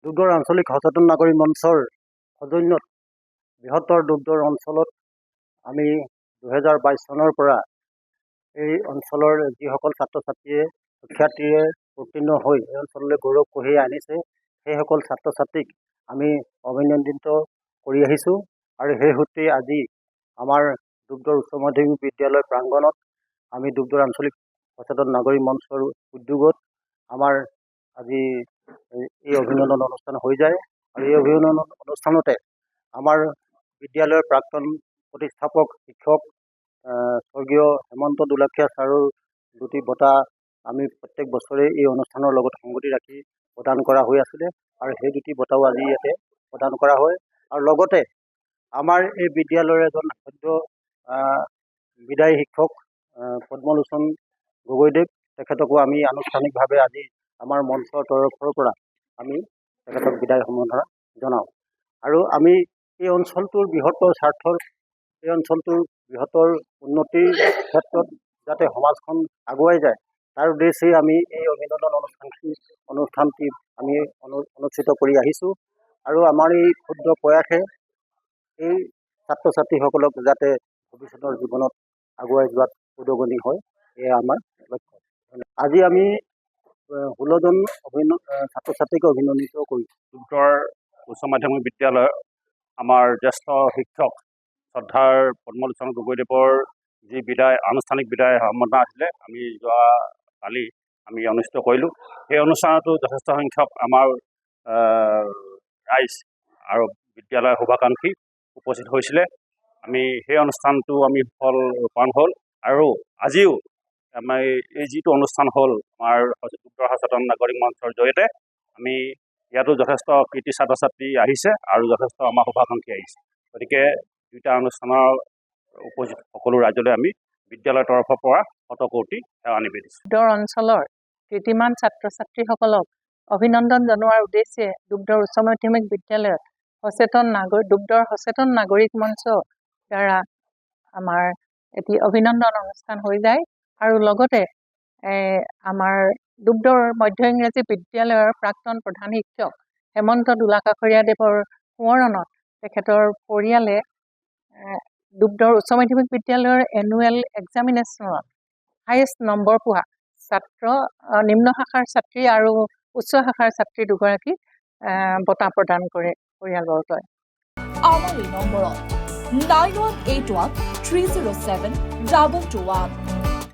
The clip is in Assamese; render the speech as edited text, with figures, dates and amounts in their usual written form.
দুগ্ধৰ আঞ্চলিক সচেতন নাগৰিক মঞ্চৰ সৌজন্যত বৃহত্তৰ দুগ্ধৰ অঞ্চলত আমি 2022 চনৰ পৰা এই অঞ্চলৰ যিসকল ছাত্ৰ ছাত্ৰীয়ে শিক্ষাৰ্থীয়ে উত্তীৰ্ণ হৈ এই অঞ্চললৈ গৌৰৱ কঢ়িয়াই আনিছে সেইসকল ছাত্ৰ ছাত্ৰীক আমি অভিনন্দিত কৰি আহিছোঁ আৰু সেই সূত্ৰে আজি আমাৰ দুগ্ধৰ উচ্চ মাধ্যমিক বিদ্যালয় প্ৰাংগণত আমি দুগ্ধৰ আঞ্চলিক সচেতন নাগৰিক মঞ্চৰ উদ্যোগত আমাৰ আজি এই অভিনন্দন অনুষ্ঠান হৈ যায় আৰু এই অভিনন্দন অনুষ্ঠানতে আমাৰ বিদ্যালয়ৰ প্ৰাক্তন প্ৰতিষ্ঠাপক শিক্ষক স্বৰ্গীয় হেমন্ত দুলাখীয়া ছাৰৰ দুটি বঁটা আমি প্ৰত্যেক বছৰে এই অনুষ্ঠানৰ লগত সংগতি ৰাখি প্ৰদান কৰা হৈ আছিলে আৰু সেই দুটি বঁটাও আজি ইয়াতে প্ৰদান কৰা হয় আৰু লগতে আমাৰ এই বিদ্যালয়ৰ এজন সদ্য বিদায়ী শিক্ষক পদ্মলোচন গগৈদেৱ তেখেতকো আমি আনুষ্ঠানিকভাৱে আজি আমাৰ মঞ্চৰ তৰফৰ পৰা আমি তেখেতক বিদায় সম্বৰ্ধনা জনাওঁ আৰু আমি এই অঞ্চলটোৰ বৃহত্তৰ স্বাৰ্থৰ এই অঞ্চলটোৰ বৃহত্তৰ উন্নতিৰ ক্ষেত্ৰত যাতে সমাজখন আগুৱাই যায় তাৰ উদ্দেশ্যেই আমি এই অভিনন্দন অনুষ্ঠানটি আমি অনুষ্ঠিত কৰি আহিছোঁ আৰু আমাৰ এই ক্ষুদ্ৰ প্ৰয়াসে এই ছাত্ৰ ছাত্ৰীসকলক যাতে ভৱিষ্যতৰ জীৱনত আগুৱাই যোৱাত উদগনি হয় এয়া আমাৰ লক্ষ্য। আজি আমি 16 জন ছাত্ৰ ছাত্ৰীক অভিনন্দিত কৰিছোঁ। দুগ্ধৰ উচ্চ মাধ্যমিক বিদ্যালয়ৰ আমাৰ জ্যেষ্ঠ শিক্ষক শ্ৰদ্ধাৰ পদ্মলোচন গগৈদেৱৰ যি আনুষ্ঠানিক বিদায় সম্বৰ্ধনা আছিলে আমি যোৱা কালি আমি অনুষ্ঠিত কৰিলোঁ। সেই অনুষ্ঠানতো যথেষ্ট সংখ্যক আমাৰ ৰাইজ আৰু বিদ্যালয়ৰ শুভাকাংক্ষী উপস্থিত হৈছিলে। আমি সেই অনুষ্ঠানটো আমি সফল ৰূপায়ণ হ'ল আৰু আজিও আমাৰ এই যিটো অনুষ্ঠান হ'ল আমাৰ দুগ্ধৰ সচেতন নাগৰিক মঞ্চৰ জৰিয়তে আমি ইয়াতো যথেষ্ট কৃতি ছাত্ৰ ছাত্ৰী আহিছে আৰু যথেষ্ট আমাৰ শুভাকাংক্ষী আহিছে। গতিকে দুয়োটা অনুষ্ঠানৰ উপস্থিত সকলো ৰাইজলৈ আমি বিদ্যালয়ৰ তৰফৰ পৰা শতকোটি সেৱা নিবেদিছোঁ। দুগ্ধৰ অঞ্চলৰ কীৰ্তিমান ছাত্ৰ ছাত্ৰীসকলক অভিনন্দন জনোৱাৰ উদ্দেশ্যে দুগ্ধৰ উচ্চ মাধ্যমিক বিদ্যালয়ত দুগ্ধৰ সচেতন নাগৰিক মঞ্চ দ্বাৰা আমাৰ এটি অভিনন্দন অনুষ্ঠান হৈ যায় আৰু লগতে আমাৰ দুগ্ধৰ মধ্য ইংৰাজী বিদ্যালয়ৰ প্ৰাক্তন প্ৰধান শিক্ষক হেমন্ত দুলাকাষৰীয়া দেৱৰ সোঁৱৰণত তেখেতৰ পৰিয়ালে দুগ্ধৰ উচ্চ মাধ্যমিক বিদ্যালয়ৰ এনুৱেল এক্সামিনেশ্যনত হায়েষ্ট নম্বৰ পোৱা নিম্ন শাখাৰ ছাত্ৰী আৰু উচ্চ শাখাৰ ছাত্ৰী দুগৰাকীক বঁটা প্ৰদান কৰে পৰিয়ালবৰ্গই। আমাৰ এই নম্বৰত 9181 307 221